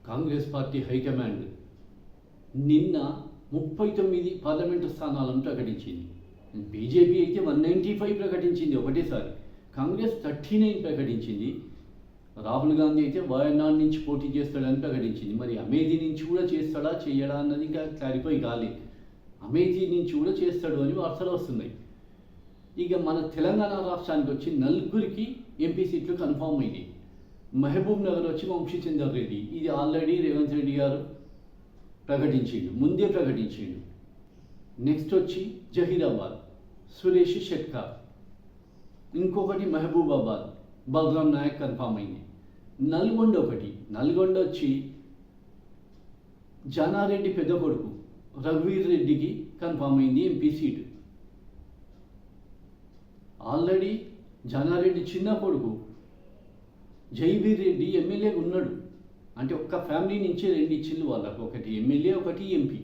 Congress party high command నిన్న 39 parliament స్థానాలను ప్రకటించింది. బీజేపీ అయితే 195 ప్రకటించింది ఒకటేసారి. కాంగ్రెస్ 39 ప్రకటించింది. రాహుల్ గాంధీ అయితే వయనాడ్ నుంచి పోటీ చేస్తాడని ప్రకటించింది. మరి అమేథీ నుంచి కూడా చేస్తాడా చేయడా అన్నది ఇంకా క్లారిఫై కాలేదు. అమేథీ నుంచి కూడా చేస్తాడు అని వార్తలు వస్తున్నాయి. ఇక మన తెలంగాణ రాష్ట్రానికి వచ్చి 4 ఎంపీ సీట్లు కన్ఫామ్ అయ్యాయి. మహబూబ్ నగర్ వచ్చి వంశీచందర్ రెడ్డి, ఇది ఆల్రెడీ రేవంత్ రెడ్డి గారు ముందే ప్రకటించిండు. నెక్స్ట్ వచ్చి జహీరాబాద్ సురేష్ షెట్కార్, ఇంకొకటి మహబూబాబాద్ బలరాం నాయక్ కన్ఫామ్ అయింది. నల్గొండ వచ్చి జానారెడ్డి పెద్ద కొడుకు రఘువీర్ రెడ్డికి కన్ఫామ్ అయింది ఎంపీ సీటు. ఆల్రెడీ జానారెడ్డి చిన్న కొడుకు జైవీర్ రెడ్డి ఎమ్మెల్యేగా ఉన్నాడు. అంటే ఒక్క ఫ్యామిలీ నుంచి 2 ఇచ్చిళ్ళు వాళ్ళకు, ఒకటి ఎమ్మెల్యే ఒకటి ఎంపీ.